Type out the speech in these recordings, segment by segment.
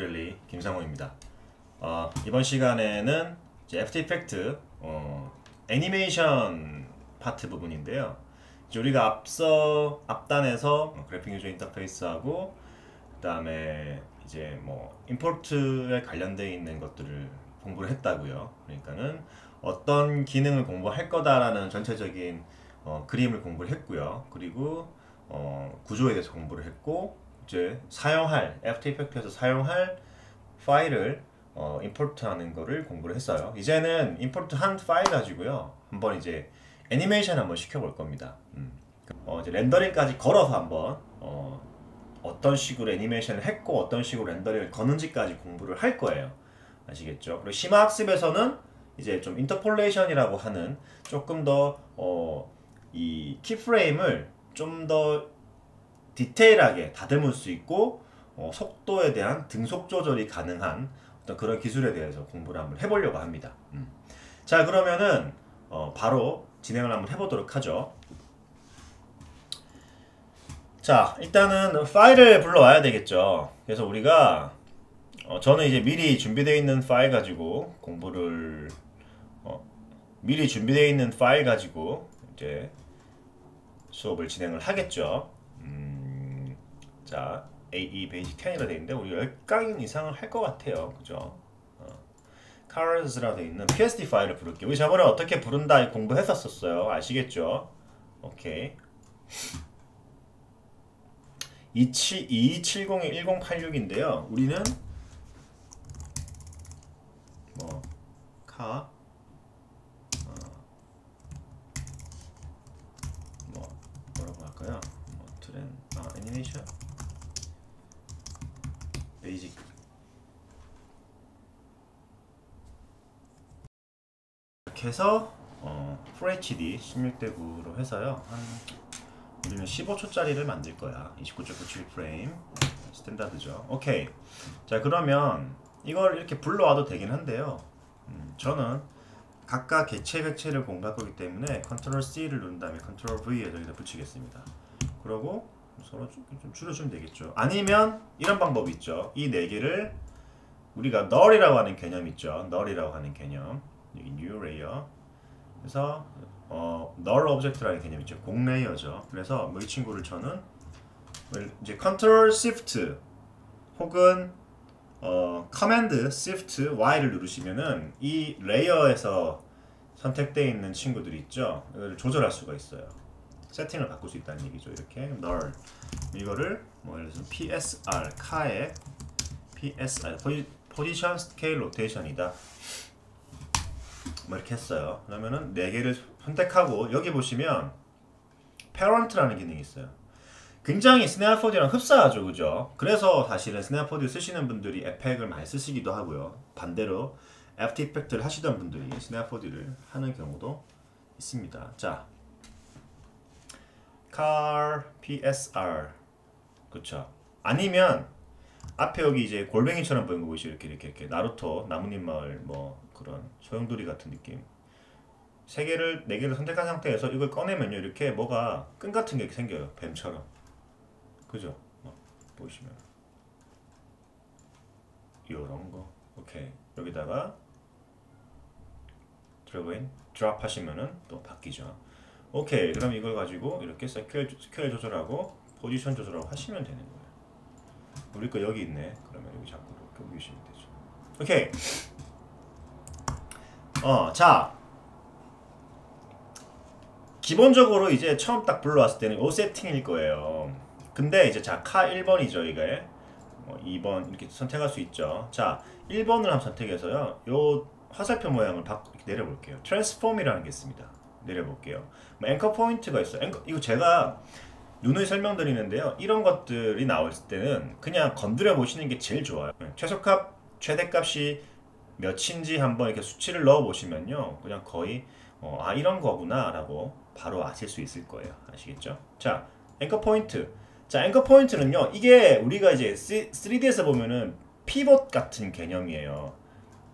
아크릴리 김상호입니다. 이번 시간에는 이제 애프터 이펙트 애니메이션 파트 부분인데요. 이제 우리가 앞단에서 그래픽 유저 인터페이스하고 그다음에 이제 뭐 임포트에 관련되어 있는 것들을 공부를 했다고요. 그러니까는 어떤 기능을 공부할 거다라는 전체적인 그림을 공부를 했고요. 그리고 구조에 대해서 공부를 했고 이제 사용할 애프터 이펙트에서 사용할 파일을 임포트하는 거를 공부를 했어요. 이제는 임포트한 파일 가지고요 한번 이제 애니메이션 한번 시켜볼 겁니다. 이제 렌더링까지 걸어서 한번 어떤 식으로 애니메이션을 했고 어떤 식으로 렌더링을 거는지까지 공부를 할 거예요. 아시겠죠? 그리고 심화학습에서는 이제 좀 인터폴레이션이라고 하는 조금 더 이 키프레임을 좀 더 디테일하게 다듬을 수 있고 속도에 대한 등속 조절이 가능한 어떤 그런 기술에 대해서 공부를 한번 해보려고 합니다. 자, 그러면은 바로 진행을 한번 해보도록 하죠. 자, 일단은 파일을 불러와야 되겠죠. 그래서 우리가 저는 이제 미리 준비되어 있는 파일 가지고 공부를 미리 준비되어 있는 파일 가지고 이제 수업을 진행을 하겠죠. 자, AE 베이직 10이라 되어 있는데 우리가 10강인 이상을 할 것 같아요. 그죠? cars라 되어 있는 PSD 파일을 부를게요. 우리 저번에 어떻게 부른다 공부했었어요. 아시겠죠? 오케이. 2270-1086인데요. 우리는 뭐 카 뭐라고 할까요? 애니메이션 베이직 이렇게 해서 FHD 16대 9로 해서요. 우리는 15초짜리를 만들 거야. 29.97 프레임 스탠다드죠. 오케이. 자, 그러면 이걸 이렇게 불러와도 되긴 한데요. 저는 각각 객체를 공부할 거기 때문에 컨트롤 C를 누른 다음에 컨트롤 V에 여기다 붙이겠습니다. 그러고 서로 좀 줄여주면 되겠죠. 아니면 이런 방법이 있죠. 이 네 개를 우리가 null이라고 하는 개념 있죠. null이라고 하는 개념. 여기 new layer. 그래서 null object라는 개념 있죠. 공 레이어죠. 그래서 뭐 이 친구를 저는 이제 컨트롤 Shift 혹은 커맨드 Shift Y를 누르시면은 이 레이어에서 선택되어 있는 친구들이 있죠. 이걸 조절할 수가 있어요. 세팅을 바꿀 수 있다는 얘기죠. 이렇게 null 이거를 뭐 예를 들어서 PSR 카의 PSR 포지션 스케일 로테이션이다. 뭐 이렇게 했어요. 그러면은 네 개를 선택하고 여기 보시면 parent라는 기능이 있어요. 굉장히 스냅4D랑 흡사하죠, 그죠? 그래서 사실은 스냅4D 쓰시는 분들이 에펙을 많이 쓰시기도 하고요. 반대로 애프터 이펙트를 하시던 분들이 스냅4D를 하는 경우도 있습니다. 자, car PSR 그쵸? 아니면 앞에 여기 이제 골뱅이처럼 보이는 거 보이시죠? 이렇게 나루토 나뭇잎 마을 뭐 그런 소용돌이 같은 느낌. 네 개를 선택한 상태에서 이걸 꺼내면요 이렇게 뭐가 끈 같은 게 생겨요. 뱀처럼. 그죠? 보시면 요런 거. 오케이. 여기다가 드래그인 드랍 하시면은 또 바뀌죠. 오케이. 그럼 이걸 가지고 이렇게 스케일 조절하고 포지션 조절하고 하시면 되는 거예요. 우리 거 여기 있네. 그러면 여기 잡고 이렇게 옮기시면 되죠. 오케이. 자. 기본적으로 이제 처음 딱 불러왔을 때는 요 세팅일 거예요. 근데 이제 자, 카 1번이죠, 이게. 2번 이렇게 선택할 수 있죠. 자, 1번을 한번 선택해서요. 요 화살표 모양을 이렇게 내려볼게요. 트랜스폼이라는 게 있습니다. 내려볼게요. 뭐 앵커 포인트가 있어요. 이거 제가 누누이 설명드리는데요. 이런 것들이 나올 때는 그냥 건드려 보시는 게 제일 좋아요. 최소값, 최대값이 몇인지 한번 이렇게 수치를 넣어 보시면요. 그냥 거의 이런 거구나 라고 바로 아실 수 있을 거예요. 아시겠죠? 자, 앵커 포인트. 자, 앵커 포인트는요. 이게 우리가 이제 3D에서 보면은 피봇 같은 개념이에요.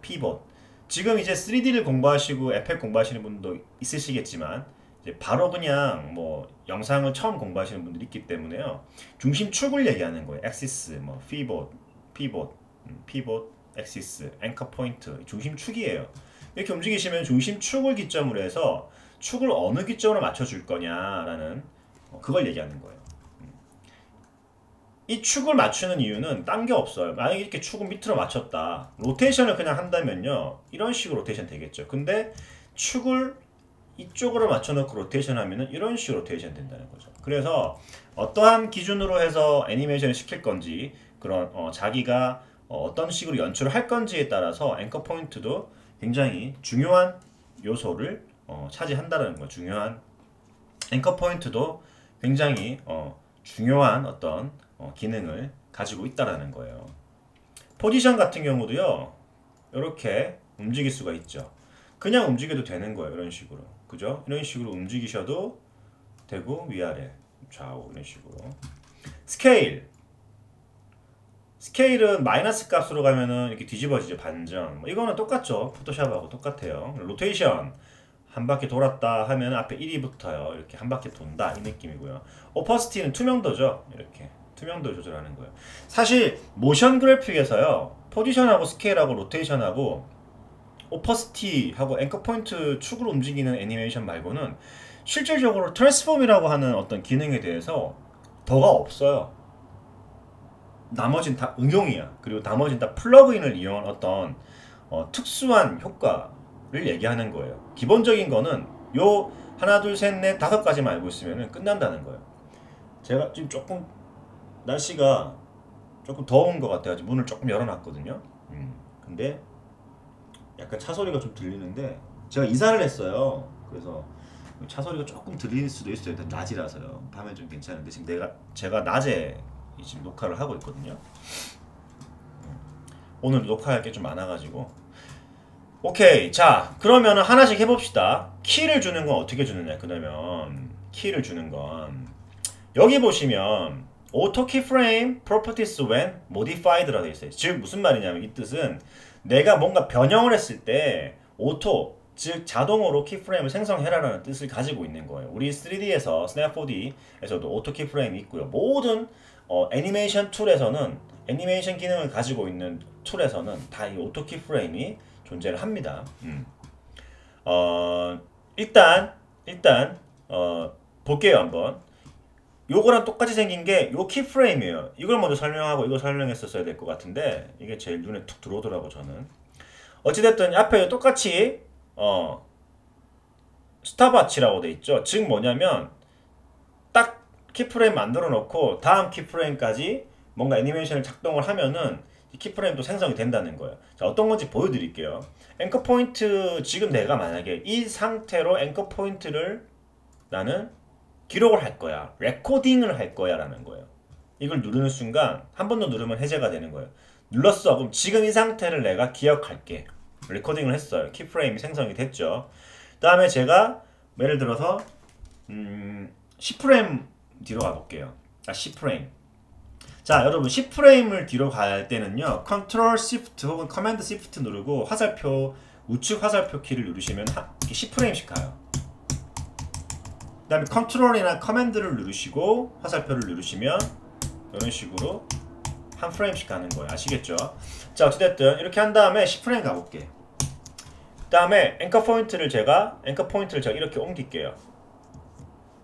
피봇. 지금 이제 3D를 공부하시고 에펙 공부하시는 분도 있으시겠지만 이제 바로 그냥 뭐 영상을 처음 공부하시는 분들이 있기 때문에요. 중심축을 얘기하는 거예요. 엑시스, 뭐 피봇, 피봇, 엑시스, 앵커 포인트, 중심축이에요. 이렇게 움직이시면 중심축을 기점으로 해서 축을 어느 기점으로 맞춰줄 거냐라는 그걸 얘기하는 거예요. 이 축을 맞추는 이유는 딴 게 없어요. 만약에 이렇게 축을 밑으로 맞췄다. 로테이션을 그냥 한다면요. 이런 식으로 로테이션 되겠죠. 근데 축을 이쪽으로 맞춰놓고 로테이션 하면은 이런 식으로 로테이션 된다는 거죠. 그래서 어떠한 기준으로 해서 애니메이션을 시킬 건지 그런 자기가 어떤 식으로 연출을 할 건지에 따라서 앵커 포인트도 굉장히 중요한 요소를 차지한다는 거. 중요한 앵커 포인트도 굉장히 중요한 어떤 기능을 가지고 있다라는 거예요. 포지션 같은 경우도요. 이렇게 움직일 수가 있죠. 그냥 움직여도 되는 거예요. 이런 식으로. 그죠? 이런 식으로 움직이셔도 되고 위아래 좌우 이런 식으로. 스케일은 마이너스 값으로 가면은 이렇게 뒤집어지죠. 반전. 이거는 똑같죠. 포토샵하고 똑같아요. 로테이션 한 바퀴 돌았다 하면 앞에 1이 붙어요. 이렇게 한 바퀴 돈다 이 느낌이고요. 오퍼시티는 투명도죠. 이렇게 투명도 조절하는 거예요. 사실 모션 그래픽에서요. 포지션하고 스케일하고 로테이션하고 오퍼시티하고 앵커 포인트 축으로 움직이는 애니메이션 말고는 실질적으로 트랜스폼이라고 하는 어떤 기능에 대해서 더가 없어요. 나머진 다 응용이야. 그리고 나머진 다 플러그인을 이용한 어떤 특수한 효과를 얘기하는 거예요. 기본적인 거는 요 하나 둘 셋 넷 다섯 가지만 알고 있으면 끝난다는 거예요. 제가 지금 조금 날씨가 조금 더운 것 같아가지고 문을 조금 열어놨거든요. 근데 약간 차 소리가 좀 들리는데 제가 이사를 했어요. 그래서 차 소리가 조금 들릴 수도 있어요. 일단 낮이라서요. 밤엔 좀 괜찮은데 지금 제가 낮에 지금 녹화를 하고 있거든요. 오늘 녹화할 게 좀 많아가지고 오케이. 자 그러면은 하나씩 해봅시다. 키를 주는 건 어떻게 주느냐. 그러면 키를 주는 건 여기 보시면 auto keyframe properties when modified라고 되어 있어요. 즉 무슨 말이냐면 이 뜻은 내가 뭔가 변형을 했을 때 오토 즉 자동으로 키프레임을 생성해라라는 뜻을 가지고 있는 거예요. 우리 3D에서 스냅 4D에서도 오토 키프레임이 있고요. 모든 애니메이션 툴에서는 애니메이션 기능을 가지고 있는 툴에서는 다 이 오토 키프레임이 존재를 합니다. 일단 볼게요 한번. 요거랑 똑같이 생긴 게 요 키프레임이에요. 이걸 먼저 설명하고 이거 설명했었어야 될 것 같은데 이게 제일 눈에 툭 들어오더라고 저는. 어찌됐든 앞에 똑같이 스탑워치라고 돼 있죠. 즉 뭐냐면 딱 키프레임 만들어 놓고 다음 키프레임까지 뭔가 애니메이션을 작동을 하면은 키프레임도 생성이 된다는 거예요. 자, 어떤 건지 보여드릴게요. 앵커 포인트 지금 내가 만약에 이 상태로 앵커 포인트를 나는 기록을 할 거야. 레코딩을 할 거야 라는 거예요. 이걸 누르는 순간 한 번 더 누르면 해제가 되는 거예요. 눌렀어. 그럼 지금 이 상태를 내가 기억할게. 레코딩을 했어요. 키프레임이 생성이 됐죠. 그 다음에 제가 예를 들어서 10프레임 뒤로 가볼게요. 10프레임. 자 여러분 10프레임을 뒤로 갈 때는요. 컨트롤 시프트 혹은 커맨드 시프트 누르고 화살표 우측 화살표 키를 누르시면 10프레임씩 가요. 그 다음에 컨트롤이나 커맨드를 누르시고 화살표를 누르시면 이런 식으로 한 프레임씩 가는 거예요. 아시겠죠? 자 어찌됐든 이렇게 한 다음에 10프레임 가볼게. 그 다음에 앵커 포인트를 제가 이렇게 옮길게요.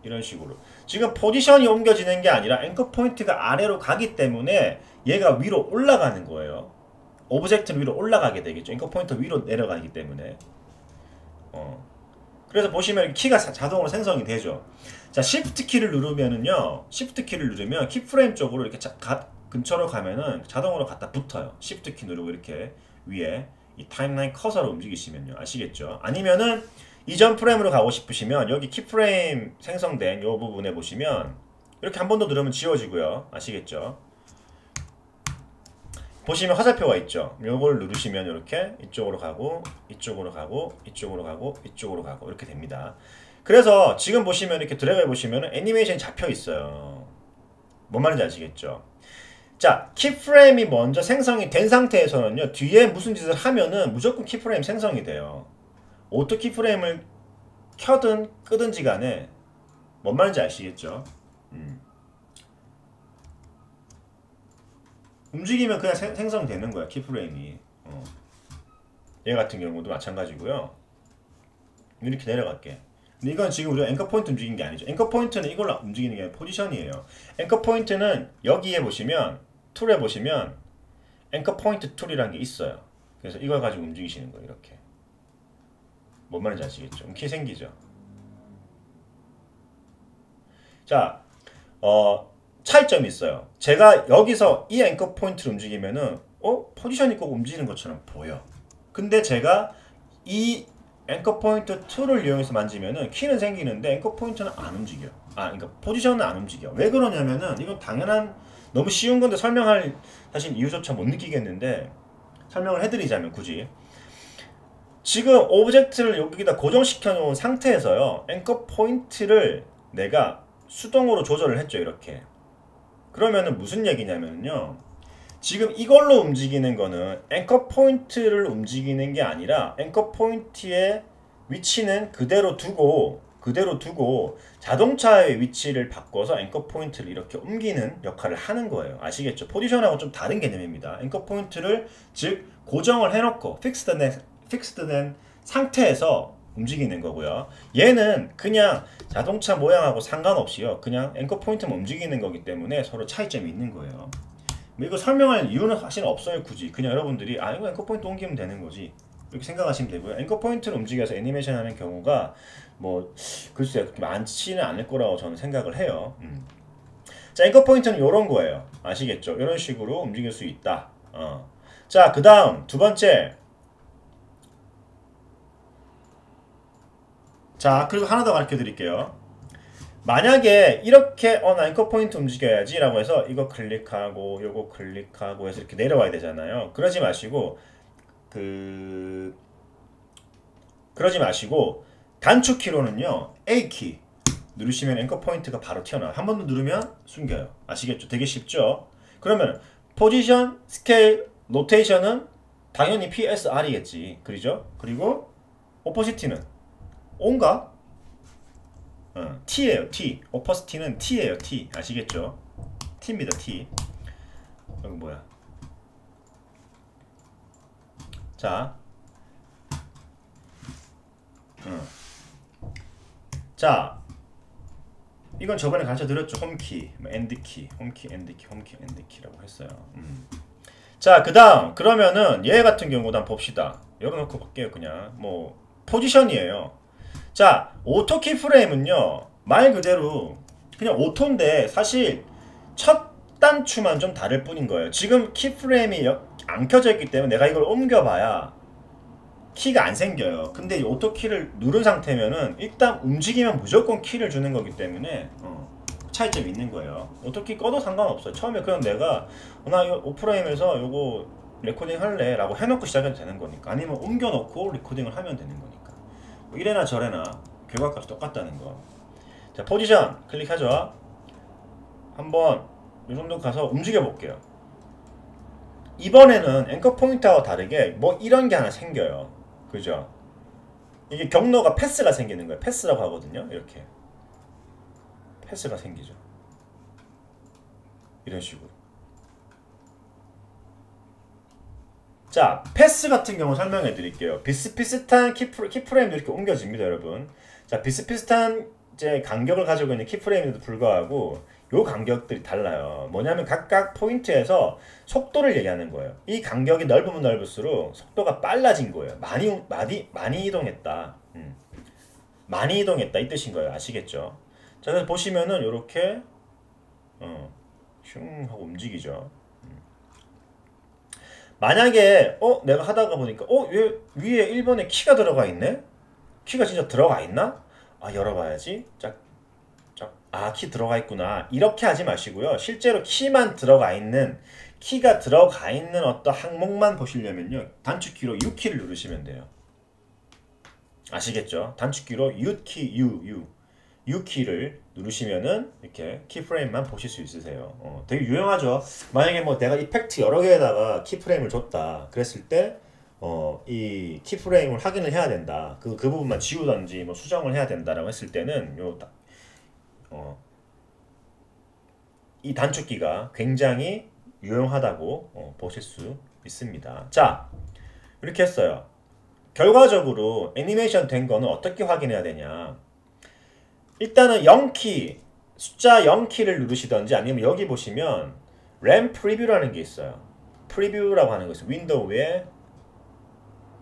이런 식으로. 지금 포지션이 옮겨지는 게 아니라 앵커 포인트가 아래로 가기 때문에 얘가 위로 올라가는 거예요. 오브젝트는 위로 올라가게 되겠죠. 앵커 포인트 위로 내려가기 때문에. 그래서 보시면 키가 자동으로 생성이 되죠. 자, Shift 키를 누르면은요. Shift 키를 누르면 키프레임 쪽으로 이렇게 근처로 가면은 자동으로 갖다 붙어요. Shift 키 누르고 이렇게 위에 이 타임라인 커서로 움직이시면요. 아시겠죠? 아니면은 이전 프레임으로 가고 싶으시면 여기 키프레임 생성된 이 부분에 보시면 이렇게 한 번 더 누르면 지워지고요. 아시겠죠? 보시면 화살표가 있죠. 요걸 누르시면 이렇게 이쪽으로 가고 이쪽으로 가고 이쪽으로 가고 이쪽으로 가고 이렇게 됩니다. 그래서 지금 보시면 이렇게 드래그 해보시면 애니메이션이 잡혀 있어요. 뭔 말인지 아시겠죠? 자, 키프레임이 먼저 생성이 된 상태에서는요. 뒤에 무슨 짓을 하면은 무조건 키프레임 생성이 돼요. 오토 키프레임을 켜든 끄든지 간에 뭔 말인지 아시겠죠? 움직이면 그냥 생성되는 거야 키프레임이. 얘 같은 경우도 마찬가지고요. 이렇게 내려갈게. 근데 이건 지금 우리가 앵커 포인트 움직이는 게 아니죠. 앵커 포인트는 이걸로 움직이는 게 아니라 포지션이에요. 앵커 포인트는 여기에 보시면 툴에 보시면 앵커 포인트 툴이라는 게 있어요. 그래서 이걸 가지고 움직이시는 거예요. 이렇게. 뭔 말인지 아시겠죠? 키 생기죠. 자, 차이점이 있어요. 제가 여기서 이 앵커 포인트를 움직이면은 포지션이 꼭 움직이는 것처럼 보여. 근데 제가 이 앵커 포인트 툴을 이용해서 만지면은 키는 생기는데 앵커 포인트는 안 움직여. 그러니까 포지션은 안 움직여. 왜 그러냐면은 이건 당연한 너무 쉬운 건데 설명할 사실 이유조차 못 느끼겠는데 설명을 해드리자면 굳이 지금 오브젝트를 여기다 고정시켜 놓은 상태에서요 앵커 포인트를 내가 수동으로 조절을 했죠. 이렇게. 그러면은 무슨 얘기냐면요 지금 이걸로 움직이는 거는 앵커 포인트를 움직이는 게 아니라 앵커 포인트의 위치는 그대로 두고 자동차의 위치를 바꿔서 앵커 포인트를 이렇게 옮기는 역할을 하는 거예요. 아시겠죠? 포지션하고 좀 다른 개념입니다. 앵커 포인트를 즉 고정을 해놓고 픽스드된 상태에서 움직이는 거고요. 얘는 그냥 자동차 모양하고 상관없이요. 그냥 앵커 포인트만 움직이는 거기 때문에 서로 차이점이 있는 거예요. 뭐 이거 설명할 이유는 사실 없어요. 굳이 그냥 여러분들이 이거 앵커 포인트 옮기면 되는 거지 이렇게 생각하시면 되고요. 앵커 포인트를 움직여서 애니메이션 하는 경우가 뭐 글쎄요 그렇게 많지는 않을 거라고 저는 생각을 해요. 자, 앵커 포인트는 이런 거예요. 아시겠죠? 이런 식으로 움직일 수 있다. 자, 그 다음 두 번째. 자, 그리고 하나 더 가르쳐 드릴게요. 만약에 이렇게 나 앵커 포인트 움직여야지 라고 해서 이거 클릭하고 요거 클릭하고 해서 이렇게 내려와야 되잖아요. 그러지 마시고 단축키로는요 A키 누르시면 앵커 포인트가 바로 튀어나와요. 한 번 더 누르면 숨겨요. 아시겠죠? 되게 쉽죠? 그러면 포지션, 스케일, 로테이션은 당연히 PSR이겠지. 그죠? 그리고 오퍼시티는 O인가? T예요. T. 오퍼시티는 T예요. T. 아시겠죠? T입니다. T. 여기 뭐야? 자, 자, 이건 저번에 가르쳐 드렸죠. 홈키, 엔드키, 홈키, 엔드키, 홈키, 엔드키라고 했어요. 자, 그 다음 그러면은 얘 같은 경우도 한번 봅시다. 열어놓고 볼게요. 그냥 뭐 포지션이에요. 자, 오토 키프레임은요 말 그대로 그냥 오토인데 사실 첫 단추만 좀 다를 뿐인 거예요. 지금 키프레임이 안 켜져 있기 때문에 내가 이걸 옮겨봐야 키가 안 생겨요. 근데 이 오토 키를 누른 상태면은 일단 움직이면 무조건 키를 주는 거기 때문에 차이점이 있는 거예요. 오토 키 꺼도 상관없어요. 처음에 그냥 내가 나 이거 오프라임에서 요거 레코딩 할래 라고 해놓고 시작해도 되는 거니까. 아니면 옮겨놓고 레코딩을 하면 되는 거니까. 뭐 이래나 저래나 결과값이 똑같다는 거. 자, 포지션 클릭하죠. 한번 이 정도 가서 움직여 볼게요. 이번에는 앵커 포인트하고 다르게 뭐 이런 게 하나 생겨요. 그죠? 이게 경로가 패스가 생기는 거예요. 패스라고 하거든요. 이렇게 패스가 생기죠. 이런 식으로. 자, 패스 같은 경우 설명해 드릴게요. 비슷비슷한 키프레임도 이렇게 옮겨집니다, 여러분. 자, 비슷비슷한 이제 간격을 가지고 있는 키프레임에도 불구하고 요 간격들이 달라요. 뭐냐면 각각 포인트에서 속도를 얘기하는 거예요. 이 간격이 넓으면 넓을수록 속도가 빨라진 거예요. 많이 이동했다. 많이 이동했다 이 뜻인 거예요. 아시겠죠? 자, 그래서 보시면은 요렇게 슝 하고 움직이죠. 만약에 내가 하다가 보니까 위에 1번에 키가 들어가 있네? 키가 진짜 들어가 있나? 열어봐야지. 짝. 키 들어가 있구나. 이렇게 하지 마시고요. 실제로 키가 들어가 있는 어떤 항목만 보시려면요. 단축키로 U키를 누르시면 돼요. 아시겠죠? 단축키로 U키를 누르시면은 이렇게 키프레임만 보실 수 있으세요. 되게 유용하죠. 만약에 뭐 내가 이펙트 여러 개에다가 키프레임을 줬다. 그랬을 때 이 키프레임을 확인을 해야 된다. 그 부분만 지우던지 뭐 수정을 해야 된다라고 했을 때는 이 단축키가 굉장히 유용하다고 보실 수 있습니다. 자, 이렇게 했어요. 결과적으로 애니메이션 된 거는 어떻게 확인해야 되냐. 일단은 0키, 숫자 0키를 누르시던지 아니면 여기 보시면 램 프리뷰라는 게 있어요. 프리뷰라고 하는 거 있어요. 윈도우에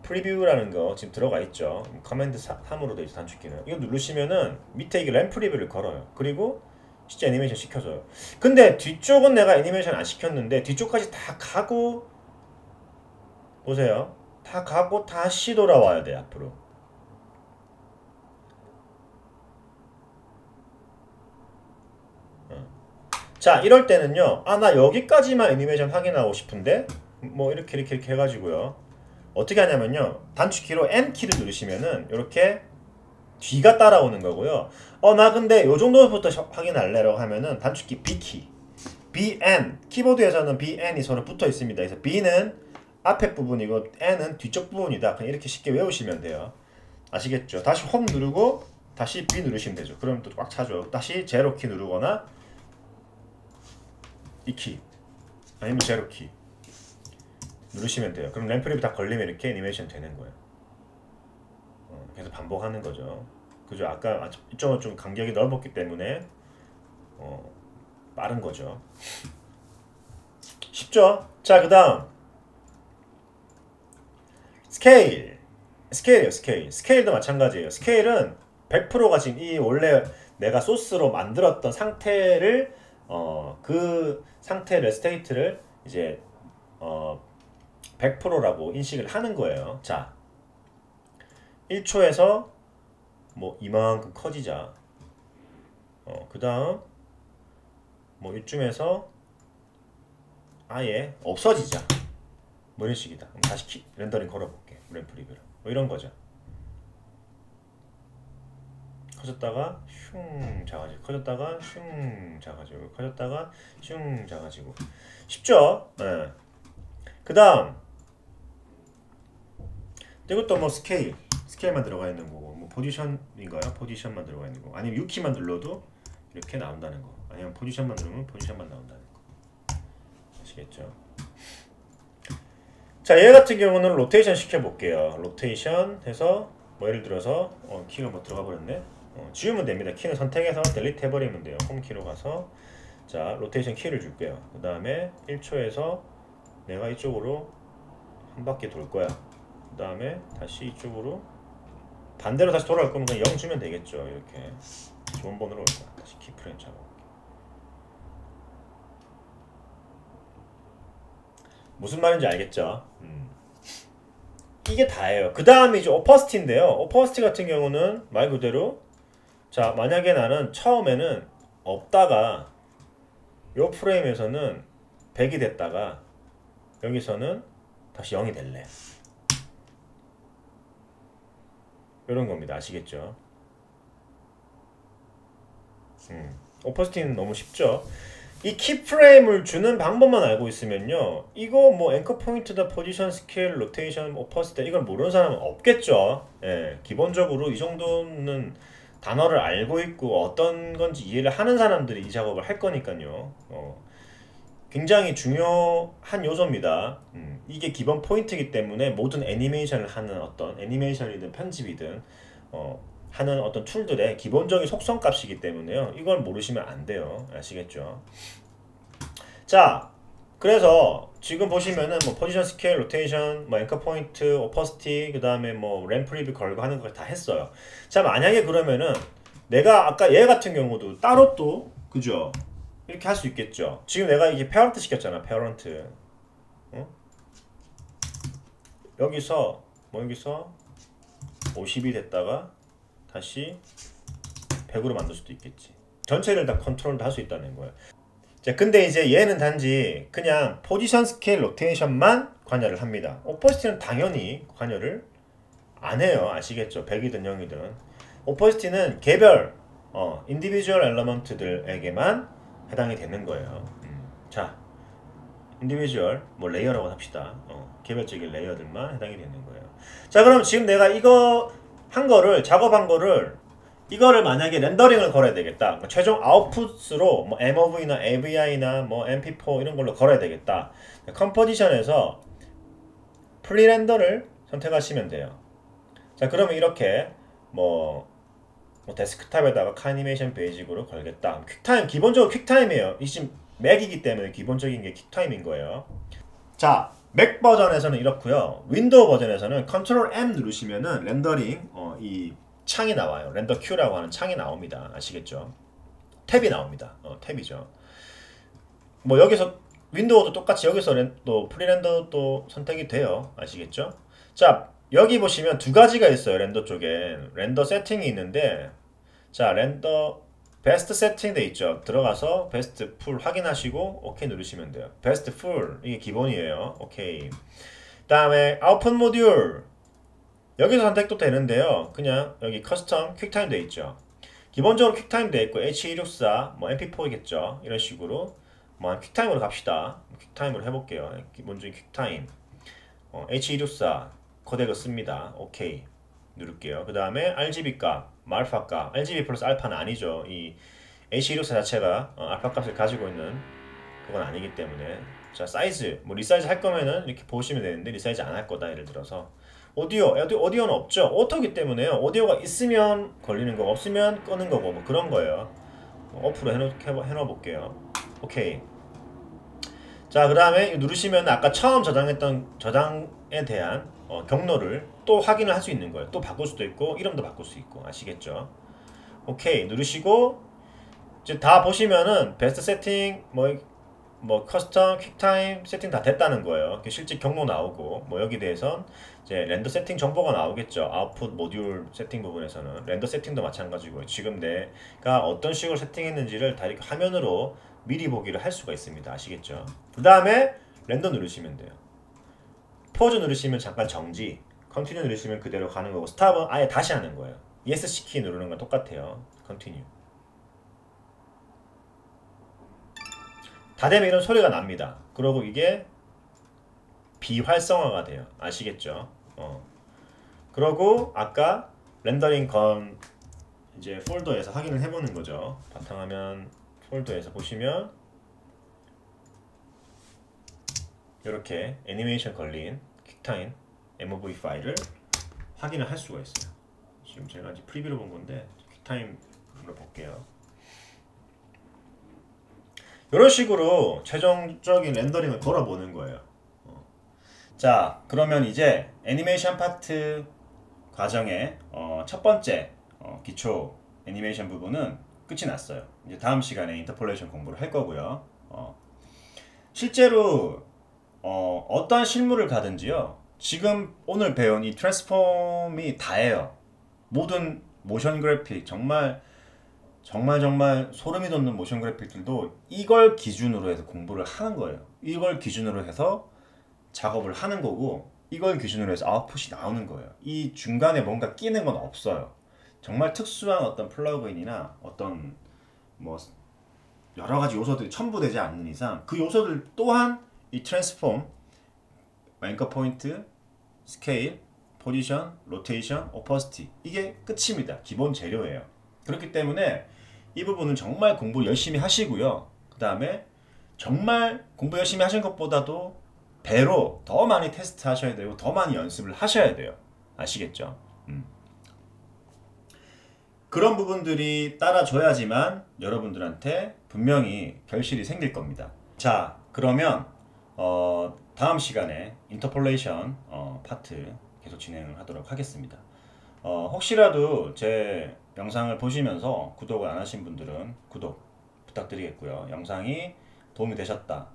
프리뷰라는 거 지금 들어가 있죠. 커맨드 3으로 되어 있어, 단축키는. 이거 누르시면은 밑에 이게 램 프리뷰를 걸어요. 그리고 실제 애니메이션 시켜줘요. 근데 뒤쪽은 내가 애니메이션 안 시켰는데 뒤쪽까지 다 가고 보세요. 다 가고 다시 돌아와야 돼, 앞으로. 자, 이럴 때는요. 아, 나 여기까지만 애니메이션 확인하고 싶은데 뭐 이렇게 해가지고요. 어떻게 하냐면요. 단축키로 N키를 누르시면은 이렇게 뒤가 따라오는 거고요. 나 근데 요 정도부터 확인할래라고 하면은 단축키 B키, BN, 키보드에서는 BN이 서로 붙어 있습니다. 그래서 B는 앞에 부분이고 N은 뒤쪽 부분이다. 그냥 이렇게 쉽게 외우시면 돼요. 아시겠죠? 다시 홈 누르고 다시 B 누르시면 되죠. 그럼 또 꽉 차죠. 다시 제로키 누르거나 이 키 아니면 제로키 누르시면 돼요. 그럼 램프립이 다 걸리면 이렇게 애니메이션 되는 거예요. 계속 반복하는 거죠. 그죠? 아까 이쪽은 좀 간격이 넓었기 때문에 빠른 거죠. 쉽죠? 자, 그 다음 스케일이에요. 스케일도 마찬가지예요. 스케일은 100%가 지금 이 원래 내가 소스로 만들었던 상태를 그 상태를 스테이트를 이제 100%라고 인식을 하는 거예요. 자, 1초에서 뭐 이만큼 커지자. 그 다음 뭐 이쯤에서 아예 없어지자. 뭐 이런 식이다. 그럼 다시 렌더링 걸어볼게. 램 프리뷰를. 뭐 이런 거죠. 커졌다가 슝 작아지고, 커졌다가 슝 작아지고, 커졌다가 슝 작아지고. 쉽죠? 네. 그 다음 이것도 뭐 스케일만 들어가 있는 거고, 뭐 포지션인가요? 포지션만 들어가 있는 거. 아니면 U키만 눌러도 이렇게 나온다는 거. 아니면 포지션만 누르면 포지션만 나온다는 거. 아시겠죠? 자, 얘 같은 경우는 로테이션 시켜볼게요. 로테이션 해서 뭐 예를 들어서 키가 뭐 들어가 버렸네. 지우면 됩니다. 키는 선택해서 델리트 해버리면 돼요. 홈키로 가서 자, 로테이션 키를 줄게요. 그 다음에 1초에서 내가 이쪽으로 한 바퀴 돌 거야. 그 다음에 다시 이쪽으로 반대로 다시 돌아갈 거면 그냥 0 주면 되겠죠. 이렇게 좋은 번호로 올 거야. 다시 키프레임 잡아볼게. 무슨 말인지 알겠죠? 이게 다예요. 그 다음에 이제 오퍼시티인데요. 오퍼시티 같은 경우는 말 그대로 자, 만약에 나는 처음에는 없다가 요 프레임에서는 100이 됐다가 여기서는 다시 0이 될래. 이런 겁니다. 아시겠죠? 오퍼시티는 너무 쉽죠? 이 키프레임을 주는 방법만 알고 있으면요, 이거 뭐 앵커 포인트다, 포지션, 스케일, 로테이션, 오퍼시티 이걸 모르는 사람은 없겠죠. 예, 기본적으로 이 정도는 단어를 알고 있고 어떤 건지 이해를 하는 사람들이 이 작업을 할 거니까요. 굉장히 중요한 요소입니다. 이게 기본 포인트이기 때문에 모든 애니메이션을 하는 어떤 애니메이션이든 편집이든 하는 어떤 툴들의 기본적인 속성 값이기 때문에요. 이걸 모르시면 안 돼요. 아시겠죠? 자, 그래서 지금 보시면은 뭐 포지션, 스케일, 로테이션, 뭐 앵커 포인트, 오퍼시티, 그 다음에 뭐 램 프리뷰 걸고 하는 걸 다 했어요. 자, 만약에 그러면은 내가 아까 얘 같은 경우도 따로 또 그죠? 이렇게 할 수 있겠죠. 지금 내가 이게 페어런트 시켰잖아. 페어런트. 여기서 50이 됐다가 다시 100으로 만들 수도 있겠지. 전체를 다 컨트롤을 할 수 있다는 거예요. 자, 근데 이제 얘는 단지 그냥 포지션, 스케일, 로테이션만 관여를 합니다. 오퍼시티는 당연히 관여를 안 해요. 아시겠죠? 100이든 0이든. 오퍼시티는 개별 인디비주얼 엘러먼트들에게만 해당이 되는 거예요. 자, 인디비주얼 뭐 레이어라고 합시다. 개별적인 레이어들만 해당이 되는 거예요. 자, 그럼 지금 내가 이거 한 거를 작업한 거를 이거를 만약에 렌더링을 걸어야 되겠다. 그러니까 최종 아웃풋으로 뭐 MOV나 AVI나 뭐 MP4 이런 걸로 걸어야 되겠다. 컴포지션에서 프리렌더를 선택하시면 돼요. 자, 그러면 이렇게 뭐 데스크탑에다가 카니메이션 베이직으로 걸겠다. 퀵타임, 기본적으로 퀵타임이에요. 이 지금 맥이기 때문에 기본적인 게 퀵타임인 거예요. 자, 맥 버전에서는 이렇고요. 윈도우 버전에서는 컨트롤 M 누르시면은 렌더링 이 창이 나와요. 렌더 큐라고 하는 창이 나옵니다. 아시겠죠? 탭이 나옵니다. 탭이죠. 뭐 여기서 윈도우도 똑같이 여기서 또 프리렌더도 선택이 돼요. 아시겠죠? 자, 여기 보시면 두 가지가 있어요. 렌더 쪽에 렌더 세팅이 있는데, 자, 렌더 베스트 세팅 돼 있죠. 들어가서 베스트 풀 확인하시고 오케이 누르시면 돼요. 베스트 풀 이게 기본이에요. 오케이. 다음에 아웃풋 모듈 여기서 선택도 되는데요. 그냥 여기 커스텀 퀵타임 돼 있죠. 기본적으로 퀵타임 돼 있고 H264 뭐 MP4겠죠. 이런 식으로 뭐 퀵타임으로 갑시다. 퀵타임으로 해볼게요. 기본적인 퀵타임 H264 코덱을 씁니다. 오케이 누를게요. 그 다음에 RGB 값, 알파 값, RGB 플러스 알파는 아니죠. 이 H264 자체가 알파 값을 가지고 있는 그건 아니기 때문에. 자, 사이즈 뭐 리사이즈 할 거면은 이렇게 보시면 되는데 리사이즈 안 할 거다. 예를 들어서 오디오는 없죠. 오토기 때문에요. 오디오가 있으면 걸리는 거고 없으면 끄는 거고 뭐 그런 거예요. 오프로 해놓아 볼게요. 오케이. 자, 그 다음에 누르시면 아까 처음 저장했던 저장에 대한 경로를 또 확인을 할 수 있는 거예요. 또 바꿀 수도 있고 이름도 바꿀 수 있고. 아시겠죠? 오케이 누르시고 이제 다 보시면은 베스트 세팅 뭐 커스텀 퀵타임 세팅 다 됐다는 거예요. 실제 경로 나오고 뭐 여기 대해선 이제 렌더 세팅 정보가 나오겠죠. 아웃풋 모듈 세팅 부분에서는 렌더 세팅도 마찬가지고요. 지금 내가 어떤 식으로 세팅했는지를 다 이렇게 화면으로 미리 보기를 할 수가 있습니다. 아시겠죠? 그 다음에 렌더 누르시면 돼요. 포즈 누르시면 잠깐 정지, 컨티뉴 누르시면 그대로 가는 거고, 스탑은 아예 다시 하는 거예요. ESC 키 누르는 건 똑같아요. 컨티뉴. 다 되면 이런 소리가 납니다. 그리고 이게 비활성화가 돼요. 아시겠죠? 그러고 아까 렌더링 건 이제 폴더에서 확인을 해보는 거죠. 바탕화면 폴더에서 보시면 이렇게 애니메이션 걸린 퀵타임 MOV 파일을 확인을 할 수가 있어요. 지금 제가 이제 프리뷰로 본 건데 퀵타임으로 볼게요. 이런 식으로 최종적인 렌더링을 걸어보는 거예요. 자, 그러면 이제 애니메이션 파트 과정의 첫 번째 기초 애니메이션 부분은 끝이 났어요. 이제 다음 시간에 인터폴레이션 공부를 할 거고요. 실제로 어떠한 실무를 가든지요, 지금 오늘 배운 이 트랜스폼이 다예요. 모든 모션 그래픽 정말 소름이 돋는 모션 그래픽들도 이걸 기준으로 해서 공부를 하는 거예요. 이걸 기준으로 해서 작업을 하는 거고, 이걸 기준으로 해서 아웃풋이 나오는 거예요. 이 중간에 뭔가 끼는 건 없어요. 정말 특수한 어떤 플러그인이나 어떤 뭐 여러 가지 요소들이 첨부되지 않는 이상 그 요소들 또한 이 트랜스폼, 앵커 포인트, 스케일, 포지션, 로테이션, 오퍼시티 이게 끝입니다. 기본 재료예요. 그렇기 때문에 이 부분은 정말 공부 열심히 하시고요. 그 다음에 정말 공부 열심히 하신 것보다도 배로 더 많이 테스트 하셔야 되고 더 많이 연습을 하셔야 돼요. 아시겠죠? 그런 부분들이 따라줘야지만 여러분들한테 분명히 결실이 생길 겁니다. 자, 그러면 다음 시간에 인터폴레이션 파트 계속 진행을 하도록 하겠습니다. 혹시라도 제 영상을 보시면서 구독을 안 하신 분들은 구독 부탁드리겠고요. 영상이 도움이 되셨다,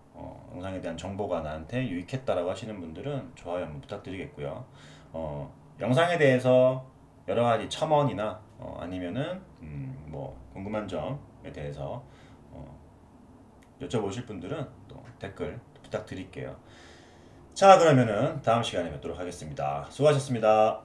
영상에 대한 정보가 나한테 유익했다라고 하시는 분들은 좋아요 한번 부탁드리겠고요. 영상에 대해서 여러 가지 첨언이나 아니면은 뭐 궁금한 점에 대해서 여쭤보실 분들은 또 댓글 부탁드릴게요. 자, 그러면은 다음 시간에 뵙도록 하겠습니다. 수고하셨습니다.